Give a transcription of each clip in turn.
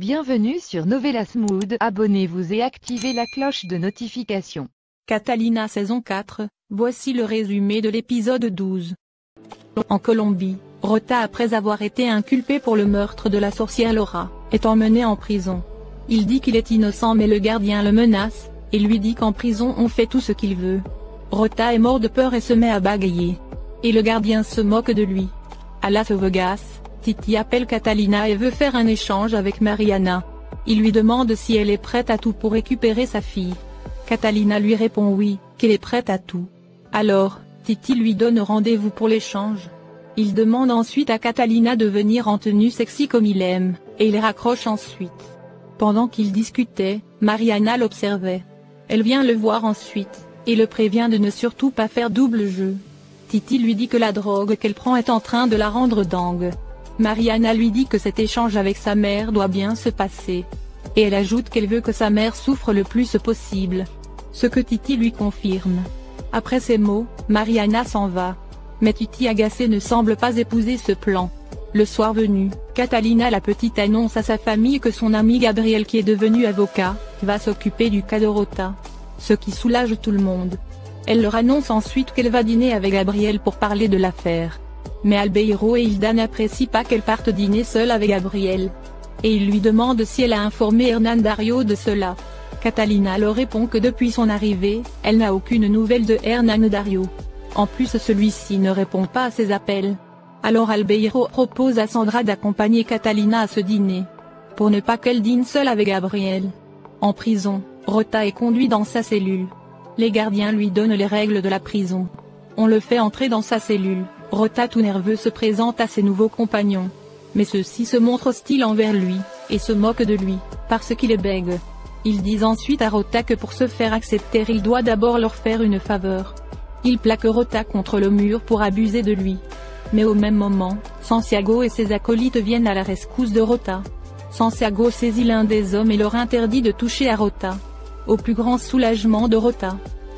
Bienvenue sur Novelas Mood, abonnez-vous et activez la cloche de notification. Catalina saison 4, voici le résumé de l'épisode 12. En Colombie, Rota, après avoir été inculpé pour le meurtre de la sorcière Laura, est emmené en prison. Il dit qu'il est innocent mais le gardien le menace, et lui dit qu'en prison on fait tout ce qu'il veut. Rota est mort de peur et se met à bagayer. Et le gardien se moque de lui. À Las Vegas, Titi appelle Catalina et veut faire un échange avec Mariana. Il lui demande si elle est prête à tout pour récupérer sa fille. Catalina lui répond oui, qu'elle est prête à tout. Alors, Titi lui donne rendez-vous pour l'échange. Il demande ensuite à Catalina de venir en tenue sexy comme il aime, et il raccroche ensuite. Pendant qu'ils discutaient, Mariana l'observait. Elle vient le voir ensuite, et le prévient de ne surtout pas faire double jeu. Titi lui dit que la drogue qu'elle prend est en train de la rendre dingue. Mariana lui dit que cet échange avec sa mère doit bien se passer. Et elle ajoute qu'elle veut que sa mère souffre le plus possible. Ce que Titi lui confirme. Après ces mots, Mariana s'en va. Mais Titi agacé ne semble pas épouser ce plan. Le soir venu, Catalina la petite annonce à sa famille que son ami Gabriel, qui est devenu avocat, va s'occuper du cas de Rota. Ce qui soulage tout le monde. Elle leur annonce ensuite qu'elle va dîner avec Gabriel pour parler de l'affaire. Mais Albeiro et Hilda n'apprécient pas qu'elle parte dîner seule avec Gabriel. Et ils lui demandent si elle a informé Hernán Dario de cela. Catalina leur répond que depuis son arrivée, elle n'a aucune nouvelle de Hernán Dario. En plus celui-ci ne répond pas à ses appels. Alors Albeiro propose à Sandra d'accompagner Catalina à ce dîner. Pour ne pas qu'elle dîne seule avec Gabriel. En prison, Rota est conduit dans sa cellule. Les gardiens lui donnent les règles de la prison. On le fait entrer dans sa cellule. Rota tout nerveux se présente à ses nouveaux compagnons. Mais ceux-ci se montrent hostiles envers lui, et se moquent de lui, parce qu'il est bègue. Ils disent ensuite à Rota que pour se faire accepter il doit d'abord leur faire une faveur. Ils plaquent Rota contre le mur pour abuser de lui. Mais au même moment, Santiago et ses acolytes viennent à la rescousse de Rota. Santiago saisit l'un des hommes et leur interdit de toucher à Rota. Au plus grand soulagement de Rota.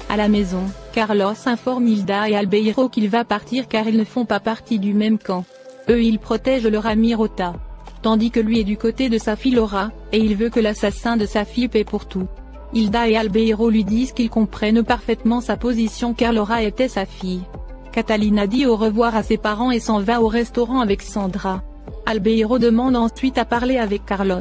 À la maison, Carlos informe Hilda et Albeiro qu'il va partir car ils ne font pas partie du même camp. Eux ils protègent leur ami Rota. Tandis que lui est du côté de sa fille Laura, et il veut que l'assassin de sa fille paie pour tout. Hilda et Albeiro lui disent qu'ils comprennent parfaitement sa position car Laura était sa fille. Catalina dit au revoir à ses parents et s'en va au restaurant avec Sandra. Albeiro demande ensuite à parler avec Carlos.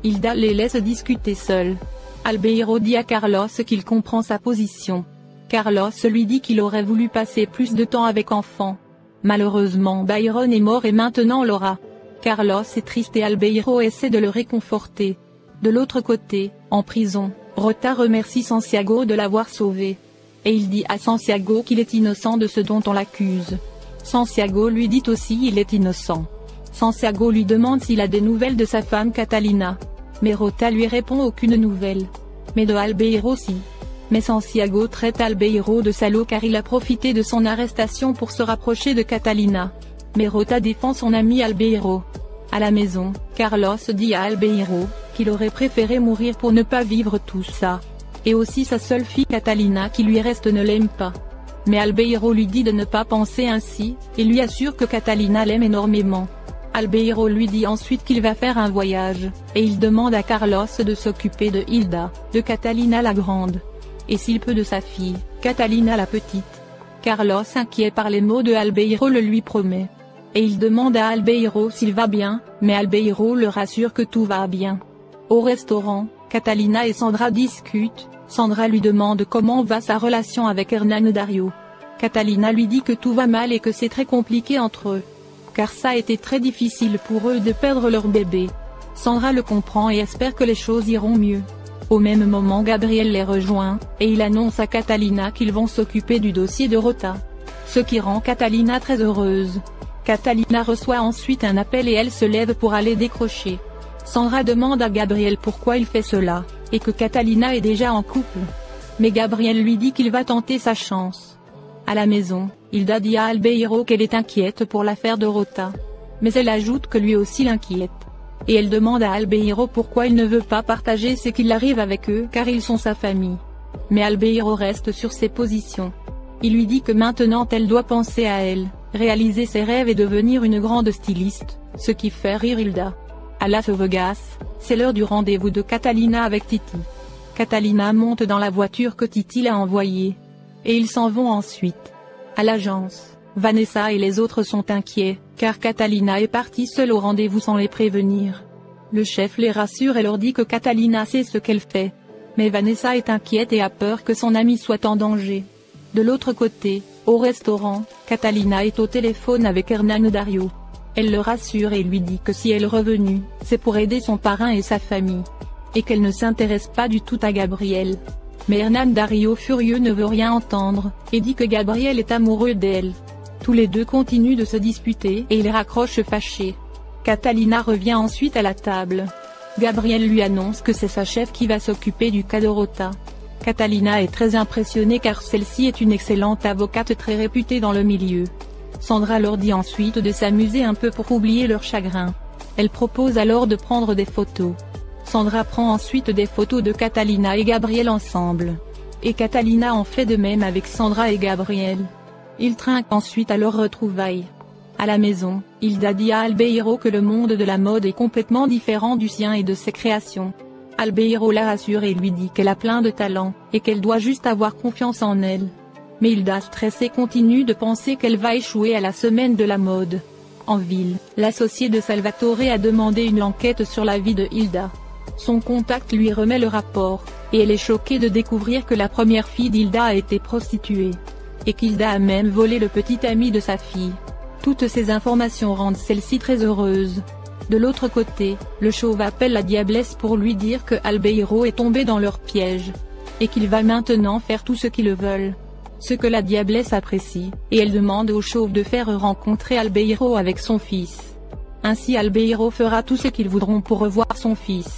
Hilda les laisse discuter seuls. Albeiro dit à Carlos qu'il comprend sa position. Carlos lui dit qu'il aurait voulu passer plus de temps avec enfant. Malheureusement Byron est mort et maintenant Laura. Carlos est triste et Albeiro essaie de le réconforter. De l'autre côté, en prison, Rota remercie Santiago de l'avoir sauvé. Et il dit à Santiago qu'il est innocent de ce dont on l'accuse. Santiago lui dit aussi qu'il est innocent. Santiago lui demande s'il a des nouvelles de sa femme Catalina. Mais Rota lui répond aucune nouvelle. Mais de Albeiro si. Mais Santiago traite Albeiro de salaud car il a profité de son arrestation pour se rapprocher de Catalina. Mais Rota défend son ami Albeiro. À la maison, Carlos dit à Albeiro qu'il aurait préféré mourir pour ne pas vivre tout ça. Et aussi sa seule fille Catalina qui lui reste ne l'aime pas. Mais Albeiro lui dit de ne pas penser ainsi, et lui assure que Catalina l'aime énormément. Albeiro lui dit ensuite qu'il va faire un voyage, et il demande à Carlos de s'occuper de Hilda, de Catalina la grande. Et s'il peut de sa fille, Catalina la petite. Carlos, inquiet par les mots de Albeiro, le lui promet. Et il demande à Albeiro s'il va bien, mais Albeiro le rassure que tout va bien. Au restaurant, Catalina et Sandra discutent. Sandra lui demande comment va sa relation avec Hernán Dario. Catalina lui dit que tout va mal et que c'est très compliqué entre eux. Car ça a été très difficile pour eux de perdre leur bébé. Sandra le comprend et espère que les choses iront mieux. Au même moment Gabriel les rejoint, et il annonce à Catalina qu'ils vont s'occuper du dossier de Rota. Ce qui rend Catalina très heureuse. Catalina reçoit ensuite un appel et elle se lève pour aller décrocher. Sandra demande à Gabriel pourquoi il fait cela, et que Catalina est déjà en couple. Mais Gabriel lui dit qu'il va tenter sa chance. À la maison, Hilda dit à Albeiro qu'elle est inquiète pour l'affaire de Rota. Mais elle ajoute que lui aussi l'inquiète. Et elle demande à Albeiro pourquoi il ne veut pas partager ce qu'il arrive avec eux car ils sont sa famille. Mais Albeiro reste sur ses positions. Il lui dit que maintenant elle doit penser à elle, réaliser ses rêves et devenir une grande styliste, ce qui fait rire Hilda. À Las Vegas, c'est l'heure du rendez-vous de Catalina avec Titi. Catalina monte dans la voiture que Titi l'a envoyée. Et ils s'en vont ensuite. À l'agence, Vanessa et les autres sont inquiets, car Catalina est partie seule au rendez-vous sans les prévenir. Le chef les rassure et leur dit que Catalina sait ce qu'elle fait. Mais Vanessa est inquiète et a peur que son amie soit en danger. De l'autre côté, au restaurant, Catalina est au téléphone avec Hernán Dario. Elle le rassure et lui dit que si elle est revenue, c'est pour aider son parrain et sa famille. Et qu'elle ne s'intéresse pas du tout à Gabriel. Mais Hernán Dario furieux ne veut rien entendre, et dit que Gabriel est amoureux d'elle. Tous les deux continuent de se disputer et ils raccrochent fâchés. Catalina revient ensuite à la table. Gabriel lui annonce que c'est sa chef qui va s'occuper du cas de Rota. Catalina est très impressionnée car celle-ci est une excellente avocate très réputée dans le milieu. Sandra leur dit ensuite de s'amuser un peu pour oublier leur chagrin. Elle propose alors de prendre des photos. Sandra prend ensuite des photos de Catalina et Gabriel ensemble. Et Catalina en fait de même avec Sandra et Gabriel. Ils trinquent ensuite à leur retrouvailles. À la maison, Hilda dit à Albeiro que le monde de la mode est complètement différent du sien et de ses créations. Albeiro la rassure et lui dit qu'elle a plein de talent, et qu'elle doit juste avoir confiance en elle. Mais Hilda stressée continue de penser qu'elle va échouer à la semaine de la mode. En ville, l'associé de Salvatore a demandé une enquête sur la vie de Hilda. Son contact lui remet le rapport, et elle est choquée de découvrir que la première fille d'Hilda a été prostituée. Et qu'Hilda a même volé le petit ami de sa fille. Toutes ces informations rendent celle-ci très heureuse. De l'autre côté, le chauve appelle la diablesse pour lui dire que Albeiro est tombé dans leur piège. Et qu'il va maintenant faire tout ce qu'ils veulent. Ce que la diablesse apprécie, et elle demande au chauve de faire rencontrer Albeiro avec son fils. Ainsi Albeiro fera tout ce qu'ils voudront pour revoir son fils.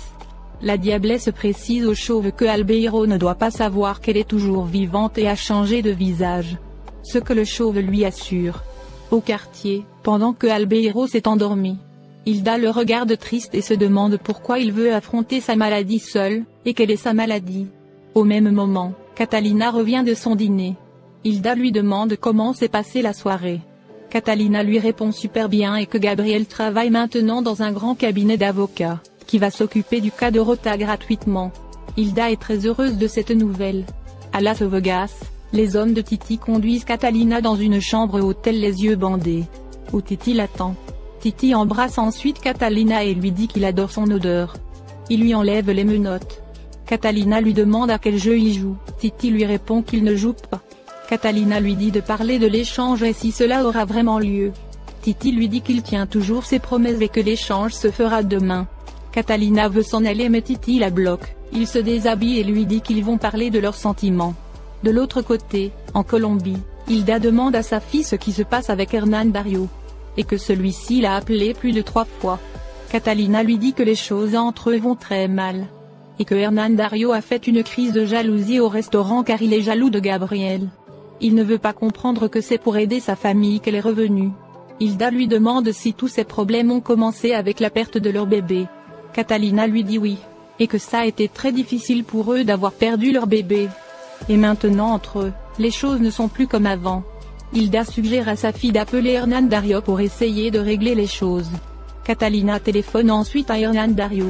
La diablesse précise au chauve que Albeiro ne doit pas savoir qu'elle est toujours vivante et a changé de visage. Ce que le chauve lui assure. Au quartier, pendant que Albeiro s'est endormi, Hilda le regarde triste et se demande pourquoi il veut affronter sa maladie seul, et quelle est sa maladie. Au même moment, Catalina revient de son dîner. Hilda lui demande comment s'est passée la soirée. Catalina lui répond super bien et que Gabriel travaille maintenant dans un grand cabinet d'avocats, qui va s'occuper du cas de Rota gratuitement. Hilda est très heureuse de cette nouvelle. À Las Vegas, les hommes de Titi conduisent Catalina dans une chambre hôtel les yeux bandés. Où Titi l'attend. Titi embrasse ensuite Catalina et lui dit qu'il adore son odeur. Il lui enlève les menottes. Catalina lui demande à quel jeu il joue. Titi lui répond qu'il ne joue pas. Catalina lui dit de parler de l'échange et si cela aura vraiment lieu. Titi lui dit qu'il tient toujours ses promesses et que l'échange se fera demain. Catalina veut s'en aller mais Titi la bloque. Il se déshabille et lui dit qu'ils vont parler de leurs sentiments. De l'autre côté, en Colombie, Hilda demande à sa fille ce qui se passe avec Hernán Dario. Et que celui-ci l'a appelé plus de 3 fois. Catalina lui dit que les choses entre eux vont très mal. Et que Hernán Dario a fait une crise de jalousie au restaurant car il est jaloux de Gabriel. Il ne veut pas comprendre que c'est pour aider sa famille qu'elle est revenue. Hilda lui demande si tous ces problèmes ont commencé avec la perte de leur bébé. Catalina lui dit oui. Et que ça a été très difficile pour eux d'avoir perdu leur bébé. Et maintenant entre eux, les choses ne sont plus comme avant. Hilda suggère à sa fille d'appeler Hernán Dario pour essayer de régler les choses. Catalina téléphone ensuite à Hernán Dario.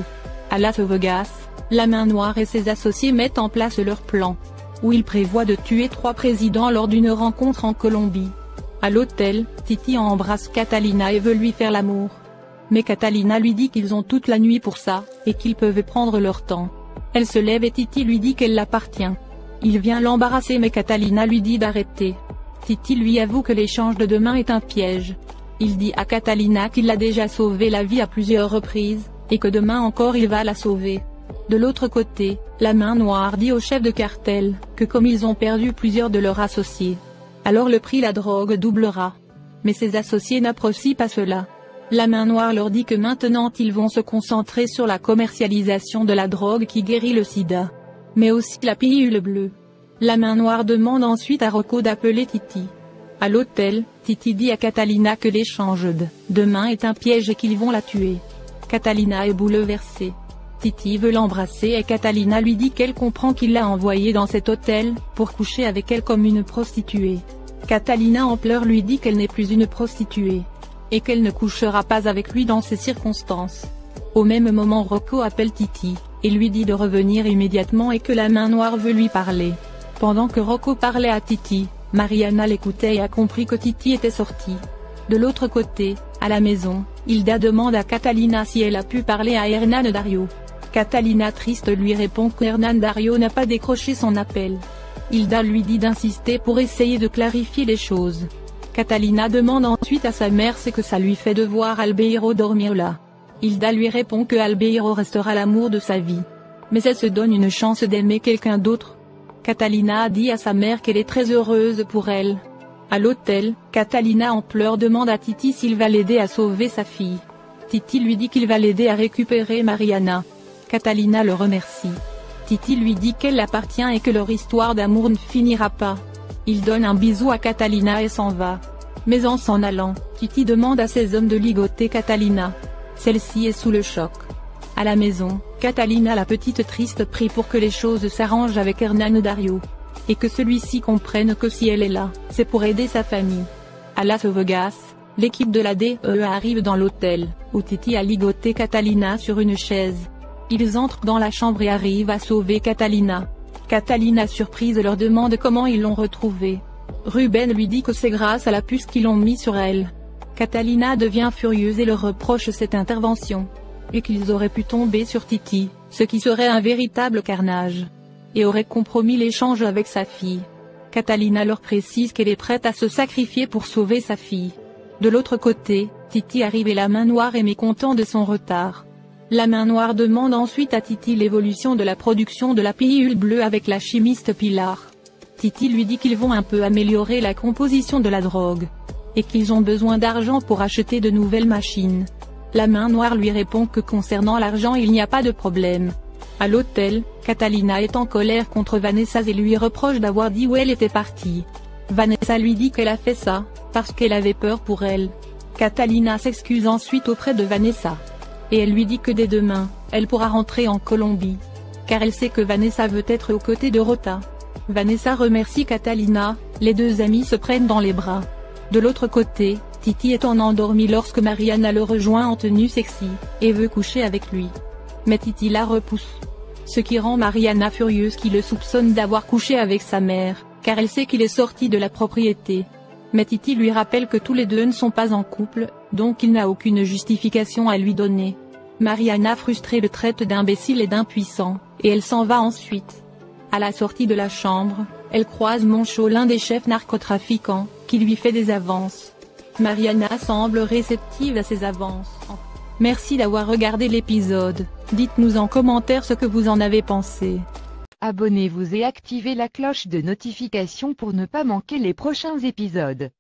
À Las Vegas, la main noire et ses associés mettent en place leur plan. Où ils prévoient de tuer 3 présidents lors d'une rencontre en Colombie. À l'hôtel, Titi embrasse Catalina et veut lui faire l'amour. Mais Catalina lui dit qu'ils ont toute la nuit pour ça, et qu'ils peuvent prendre leur temps. Elle se lève et Titi lui dit qu'elle l'appartient. Il vient l'embarrasser mais Catalina lui dit d'arrêter. Titi lui avoue que l'échange de demain est un piège. Il dit à Catalina qu'il a déjà sauvé la vie à plusieurs reprises, et que demain encore il va la sauver. De l'autre côté, la main noire dit au chef de cartel, que comme ils ont perdu plusieurs de leurs associés, alors le prix la drogue doublera. Mais ses associés n'apprécient pas cela. La main noire leur dit que maintenant ils vont se concentrer sur la commercialisation de la drogue qui guérit le sida. Mais aussi la pilule bleue. La main noire demande ensuite à Rocco d'appeler Titi. À l'hôtel, Titi dit à Catalina que l'échange de demain est un piège et qu'ils vont la tuer. Catalina est bouleversée. Titi veut l'embrasser et Catalina lui dit qu'elle comprend qu'il l'a envoyée dans cet hôtel, pour coucher avec elle comme une prostituée. Catalina en pleurs lui dit qu'elle n'est plus une prostituée. Et qu'elle ne couchera pas avec lui dans ces circonstances. Au même moment Rocco appelle Titi, et lui dit de revenir immédiatement et que la main noire veut lui parler. Pendant que Rocco parlait à Titi, Mariana l'écoutait et a compris que Titi était sorti. De l'autre côté, à la maison, Hilda demande à Catalina si elle a pu parler à Hernán Dario. Catalina triste lui répond que Hernán Dario n'a pas décroché son appel. Hilda lui dit d'insister pour essayer de clarifier les choses. Catalina demande ensuite à sa mère ce que ça lui fait de voir Albeiro dormir là. Hilda lui répond que Albeiro restera l'amour de sa vie. Mais elle se donne une chance d'aimer quelqu'un d'autre. Catalina a dit à sa mère qu'elle est très heureuse pour elle. À l'hôtel, Catalina en pleurs demande à Titi s'il va l'aider à sauver sa fille. Titi lui dit qu'il va l'aider à récupérer Mariana. Catalina le remercie. Titi lui dit qu'elle l'appartient et que leur histoire d'amour ne finira pas. Il donne un bisou à Catalina et s'en va. Mais en s'en allant, Titi demande à ses hommes de ligoter Catalina. Celle-ci est sous le choc. À la maison, Catalina la petite triste prie pour que les choses s'arrangent avec Hernán Dario. Et que celui-ci comprenne que si elle est là, c'est pour aider sa famille. À Las Vegas, l'équipe de la DEA arrive dans l'hôtel, où Titi a ligoté Catalina sur une chaise. Ils entrent dans la chambre et arrivent à sauver Catalina. Catalina surprise leur demande comment ils l'ont retrouvée. Ruben lui dit que c'est grâce à la puce qu'ils l'ont mis sur elle. Catalina devient furieuse et leur reproche cette intervention. Et qu'ils auraient pu tomber sur Titi, ce qui serait un véritable carnage. Et aurait compromis l'échange avec sa fille. Catalina leur précise qu'elle est prête à se sacrifier pour sauver sa fille. De l'autre côté, Titi arrive et la main noire est mécontent de son retard. La main noire demande ensuite à Titi l'évolution de la production de la pilule bleue avec la chimiste Pilar. Titi lui dit qu'ils vont un peu améliorer la composition de la drogue. Et qu'ils ont besoin d'argent pour acheter de nouvelles machines. La main noire lui répond que concernant l'argent il n'y a pas de problème. À l'hôtel, Catalina est en colère contre Vanessa et lui reproche d'avoir dit où elle était partie. Vanessa lui dit qu'elle a fait ça, parce qu'elle avait peur pour elle. Catalina s'excuse ensuite auprès de Vanessa. Et elle lui dit que dès demain, elle pourra rentrer en Colombie. Car elle sait que Vanessa veut être aux côtés de Rota. Vanessa remercie Catalina, les deux amis se prennent dans les bras. De l'autre côté, Titi est endormi lorsque Mariana le rejoint en tenue sexy, et veut coucher avec lui. Mais Titi la repousse. Ce qui rend Mariana furieuse qui le soupçonne d'avoir couché avec sa mère, car elle sait qu'il est sorti de la propriété. Mais Titi lui rappelle que tous les deux ne sont pas en couple, donc il n'a aucune justification à lui donner. Mariana frustrée le traite d'imbécile et d'impuissant, et elle s'en va ensuite. À la sortie de la chambre, elle croise Moncho, l'un des chefs narcotrafiquants, qui lui fait des avances. Mariana semble réceptive à ces avances. Merci d'avoir regardé l'épisode, dites-nous en commentaire ce que vous en avez pensé. Abonnez-vous et activez la cloche de notification pour ne pas manquer les prochains épisodes.